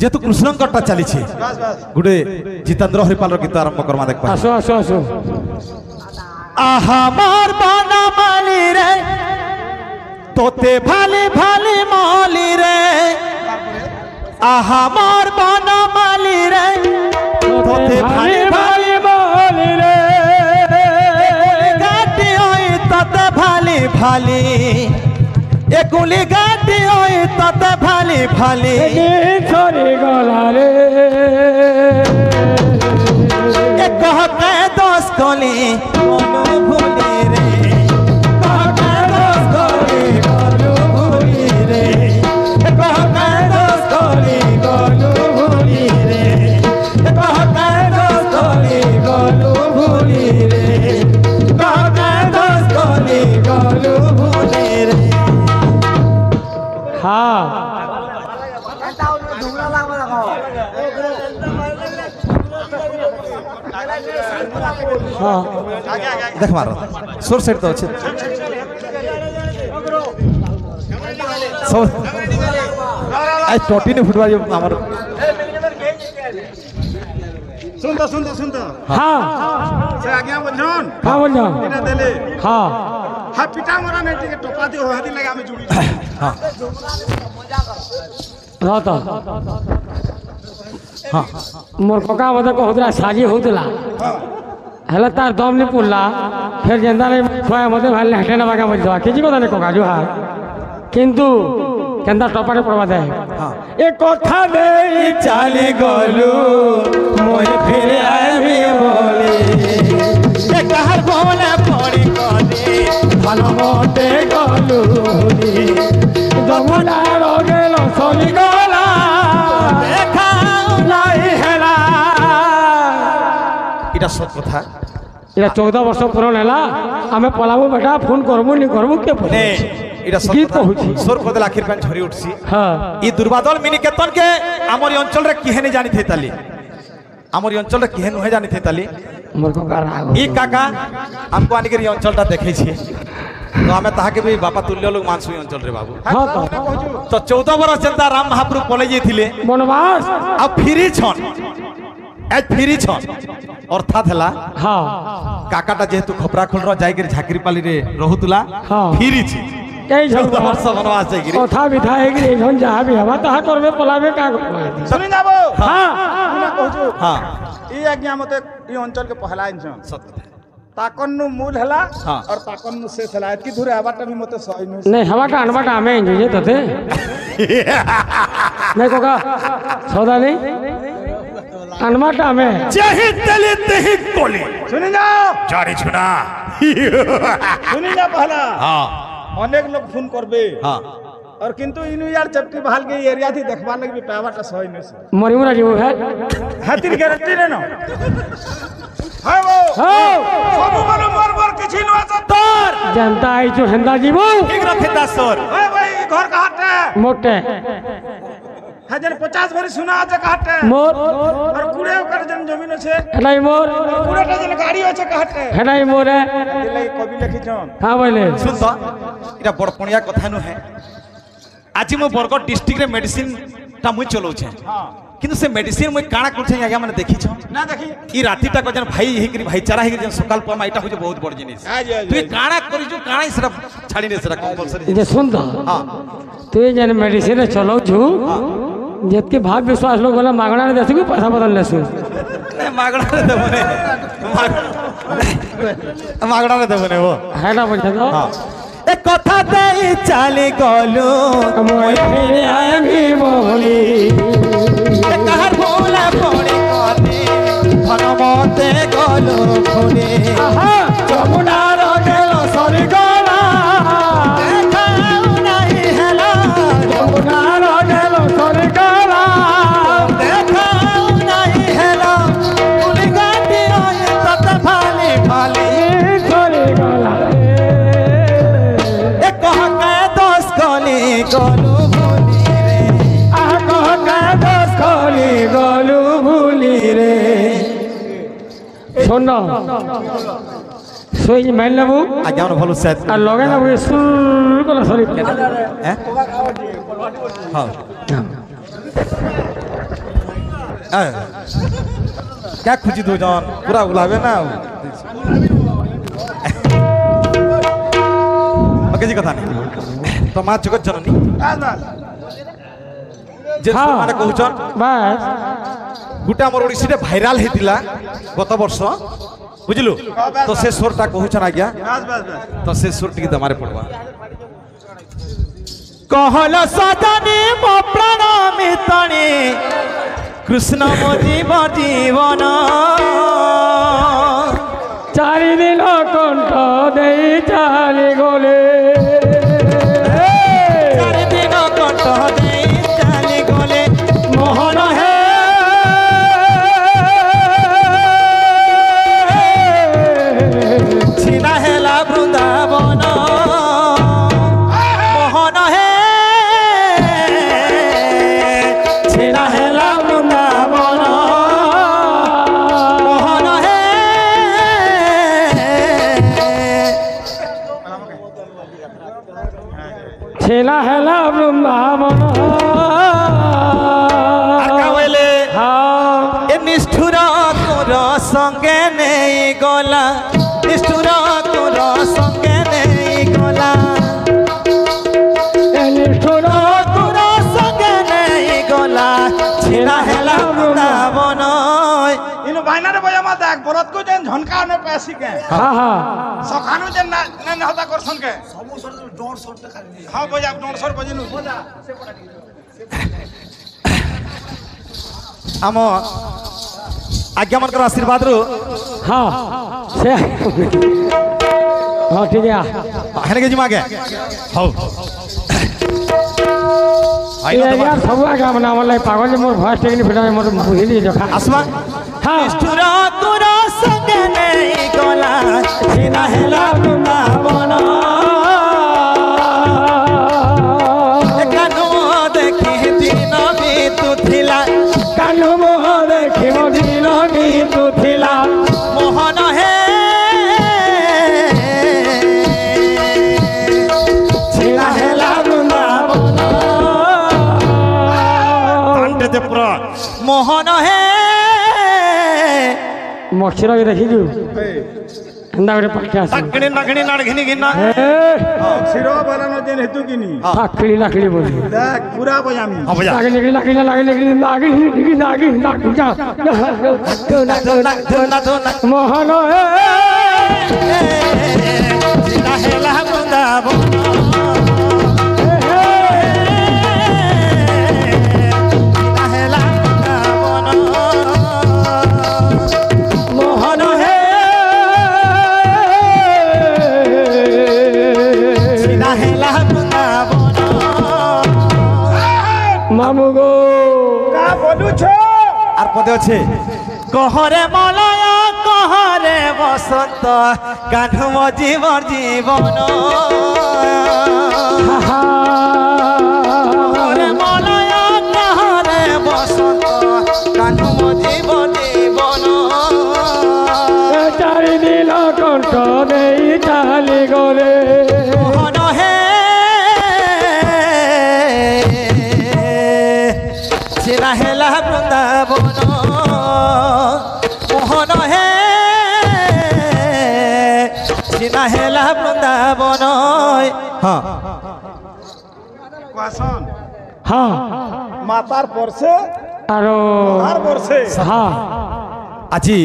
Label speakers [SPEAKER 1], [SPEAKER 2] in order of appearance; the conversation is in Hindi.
[SPEAKER 1] जेतु कृष्णंकरटा चली गोटे जितेंद्र हरिपाल गीत आरंभ करमा देख
[SPEAKER 2] आसो आसो आसो
[SPEAKER 1] आहा मोर बनमाली रे तोते भाली भाली माली रे आहा मोर बनमाली रे तोते भाली भाली माली रे गाटी होई तोते भाली भाली एकुली गाटी होई तोते भाली भाली
[SPEAKER 2] छोरी गला रे
[SPEAKER 1] एक कहते दोस्त कोली मोनू भूली रे कहते दोस्त कोली मोनू भूली रे कहते दोस्त कोली मोनू भूली रे कहते दोस्त कोली मोनू भूली रे कहते दोस्त कोली मोनू भूली रे
[SPEAKER 2] हाँ
[SPEAKER 1] देख मारो सोर सेट तो अच्छे सब आज टोटी ने फुटबॉल जो हमारे
[SPEAKER 3] सुनता
[SPEAKER 2] हाँ
[SPEAKER 3] से आज्ञा बोलछन
[SPEAKER 2] हाँ बोल जाओ
[SPEAKER 3] बिना देले
[SPEAKER 2] हाँ
[SPEAKER 3] हा पिटा मरा नहीं टिके टोपा दे हो हदी लगा में जुड़ी
[SPEAKER 1] हाँ
[SPEAKER 2] रहता
[SPEAKER 1] हाँ
[SPEAKER 2] मोर कका मते कहतला साजी होतला हेला तार दम नहीं पुल्ला फिर जेंदा नहीं खुआ मते भाले हटे ना बागा बोल दवा किछि कथा नहीं कका जो हार किंतु केंदा टपारे पड़वा दे ए कथा दे
[SPEAKER 1] चाली गलू मोय फिर आवी बोली ए कहर बोले पड़ी कदी
[SPEAKER 2] मन मोटे गलू दमुना रोगेल सोली गला
[SPEAKER 1] देखा
[SPEAKER 2] नहीं हेला
[SPEAKER 1] इटा सब कथा
[SPEAKER 2] इरा 14 वर्ष पुरान हैला हमें पलाबो बेटा फोन करबो नहीं करबो के फोन
[SPEAKER 1] ने इटा सब
[SPEAKER 2] गीत
[SPEAKER 1] कथा
[SPEAKER 2] कहूची
[SPEAKER 1] सोर पदल आखिर पेन झरी उठसी
[SPEAKER 2] हां
[SPEAKER 1] ई दुर्बादल मिनी केतन के हमर अंचल रे किहे नहीं जानी थे ताली हमर अंचल रे किहे नहीं जानी थे ताली
[SPEAKER 2] मोर कका राग
[SPEAKER 1] ई काका हमको आनी के अंचलटा देखै छी तो हमें ताहा के भी बापा तुल्य लोग मानसु अंचल रे बाबू
[SPEAKER 2] हां
[SPEAKER 1] तो 14 वर्ष जनता राम महाप्रभु पले जेथिले
[SPEAKER 2] बनवास
[SPEAKER 1] अब फ्री छन आज फ्री छन अर्थात हला
[SPEAKER 2] हां
[SPEAKER 1] काकाटा जेतु खपरा खोल रो जाई के झाकरी पाली रे रहुतला
[SPEAKER 2] हाँ।
[SPEAKER 1] फ्री छी
[SPEAKER 2] कई
[SPEAKER 1] 14 वर्ष बनवास जाई के
[SPEAKER 2] कथा बिठाए कि जन जहां भी हवा तहा करबे पलाबे का
[SPEAKER 3] सुनि जाबो
[SPEAKER 2] हां
[SPEAKER 3] ना कहजो
[SPEAKER 1] हां
[SPEAKER 3] ई आज्ञा मते ई अंचल के पहला इंसान
[SPEAKER 1] सत कथा
[SPEAKER 3] ताकन्नु मूल हला
[SPEAKER 1] हाँ।
[SPEAKER 3] और ताकन्नु शेष हला एतकी दूर आबाटा भी मते सही
[SPEAKER 2] नहीं हवा का अनबटा हमें इंजो तते नहीं कोका सौदा नहीं अनबटा में
[SPEAKER 1] जही तले तही कोली
[SPEAKER 3] सुनि जाओ
[SPEAKER 1] जारी छुना
[SPEAKER 3] सुनि जा पहला
[SPEAKER 1] हां
[SPEAKER 3] अनेक लोग फोन करबे
[SPEAKER 1] हां
[SPEAKER 3] और किंतु इनु यार चपटी बहाल के एरिया थी देखबा लग भी पावाटा सही नहीं से
[SPEAKER 2] मोरी मोरा जीव है
[SPEAKER 3] हातिर गारंटी रे न हाय वो
[SPEAKER 2] हां
[SPEAKER 3] सब मन मोर किछि न सत्तर
[SPEAKER 2] जनता आई जो हंदा जीवो
[SPEAKER 1] ठीक रखे दासर
[SPEAKER 3] ओए भाई घर कहाटे
[SPEAKER 2] मोटे
[SPEAKER 3] हजन 50 भरी सुना আছে কাটে
[SPEAKER 2] मोर
[SPEAKER 3] और कुड़े कर जन जमीन আছে
[SPEAKER 2] हेलाई मोर
[SPEAKER 3] कुड़ेटा जन गाड़ी আছে কাটে
[SPEAKER 2] हेलाई मोर
[SPEAKER 3] दिले कवि लिखि छन
[SPEAKER 2] हां बोले
[SPEAKER 1] सुन तो इटा बड़पणिया कथा नु है आज मो बरगढ़ डिस्ट्रिक्ट रे मेडिसिन ता मुई चलौ छे
[SPEAKER 3] हां
[SPEAKER 1] किंतु से मेडिसिन मुई काणा कर छे आगे माने देखि छ
[SPEAKER 3] ना देखी
[SPEAKER 1] ई राती ता जन भाई हेकरी भाईचारा हेकरी जन सकाल पमा इटा हो बहुत बड़ जिनिस
[SPEAKER 3] आज
[SPEAKER 1] तू काणा करी जो काणा इसरा छाड़ी ने सरा कंपलसरी
[SPEAKER 2] जे सुन तो
[SPEAKER 1] हां
[SPEAKER 2] तू जन मेडिसिन चलो छु जितके भाव विश्वास लोग बोला मागणा ने देसु पैसा बदल लेसु
[SPEAKER 1] मागणा रे देबने मागणा रे देबने वो
[SPEAKER 2] है ना बोल तो
[SPEAKER 1] हां ए कथा देई चाली गलू
[SPEAKER 2] मोय फिर आए भी बोली
[SPEAKER 1] ए कहर भोला पड़ी कदी भनमते गलू फुनी
[SPEAKER 2] हां जमुना रो गेलो सरी गला
[SPEAKER 1] देखाऊ नहीं हेला
[SPEAKER 2] जमुना रो गेलो सरी गला
[SPEAKER 1] देखाऊ नहीं हेला उली गाती होई तत भाली भाली
[SPEAKER 2] सरी गला
[SPEAKER 1] ए कह के दोस्त गली गलू भूली रे
[SPEAKER 2] आ कह के दस खोली गलू भूली रे सुन सोई मेल लेबू
[SPEAKER 1] आज्ञा भलो सेट
[SPEAKER 2] আর লগে না সুর করে সরি
[SPEAKER 1] हैं हां क्या खुजी दो जन पूरा उलावे ना କିଛି କଥା ନାହିଁ ତ ମା ଜଗତ ଜନନୀ ଯେ ମାନେ କହୁଛନ୍
[SPEAKER 2] ବାସ୍
[SPEAKER 1] ଗୋଟେ ଆମର ଓଡ଼ିଶାରେ ଭାଇରାଲ ହେଇଥିଲା ଗତ ବର୍ଷ ବୁଝିଲୁ ତ ସେ ସ୍ୱରଟା କହୁଛନ୍ ଆଜ୍ଞା ତ ସେ ସ୍ୱର ଟିକେ ଦମାରେ ପଡବା कहल सजनी मो प्राण मितणी कृष्ण मो जीव जीवन
[SPEAKER 2] चारि दिन कंठ दे चाली गले
[SPEAKER 1] चारि दिन कंठ दे चाली गले मोहन हे छिना हेला वृंदावन मोहन हे छिना हेला वृंदावन मोहन हे
[SPEAKER 2] छेला हेला वृंदावन
[SPEAKER 1] ए निष्ठुर तोर संगे नहीं गला निष्ठुर तोर संगे नहीं गला
[SPEAKER 2] निष्ठुर
[SPEAKER 1] तोर संगे नहीं गला छिना हेला वृंदावन
[SPEAKER 3] इनु बाइना रे बया मत एक बरत को जेन झनका ने पैसी के
[SPEAKER 2] हाँ हाँ
[SPEAKER 3] सखानु जेन ना न होता करसन के हां बजा 900 बजिनु
[SPEAKER 1] आम आज्ञा मनकर आशीर्वाद रु
[SPEAKER 2] हाँ से हाँ ठीक है
[SPEAKER 1] हेने के जिमा के हौ
[SPEAKER 2] यार सब आगे मना मलाई पागल मोर भॉइस टेक्निक फिटा मोर बुझी दी जखा
[SPEAKER 1] आसमा
[SPEAKER 2] हाँ
[SPEAKER 1] निष्ठुर तोर संगे नहीं गला छिना हेला वृंदावन कानू देखी दिन बीतुथिला
[SPEAKER 2] कानू मोह देखी दिन बीतुथिला
[SPEAKER 1] मोहन हे छिना हेला वृंदावन मोहन हे
[SPEAKER 2] मक्षर भी देखी जू अंदा करे पक्का
[SPEAKER 1] नगणी नगणी नड़घिनी गिना
[SPEAKER 3] सिरो वाला न जेन हेतु किनी
[SPEAKER 2] लाकड़ी लाकड़ी बोली
[SPEAKER 3] देख पूरा बजामी
[SPEAKER 1] हां बजा
[SPEAKER 2] लागी निकली लागी लागी निकली लागी निकली लागी लागी जा मोहन हे
[SPEAKER 1] छिना हेला वृंदावन
[SPEAKER 2] मामू गो
[SPEAKER 3] का बोलू छो
[SPEAKER 1] আর পদে আছে কহরে মলয় কহরে বসন্ত কানু মো জীবন জীবন কহরে মলয় কহরে বসন্ত কানু মো জীবন জীবন
[SPEAKER 2] চারি দিন কণ্ঠ দেই চালি গলে
[SPEAKER 1] মোহন হে छिना हेला वृंदावन मोहन हे छिना हेला वृंदावन हाँ
[SPEAKER 3] क्वासन
[SPEAKER 2] हाँ
[SPEAKER 3] मातार परसे
[SPEAKER 2] आरो
[SPEAKER 3] हर परसे
[SPEAKER 2] हाँ
[SPEAKER 1] আজি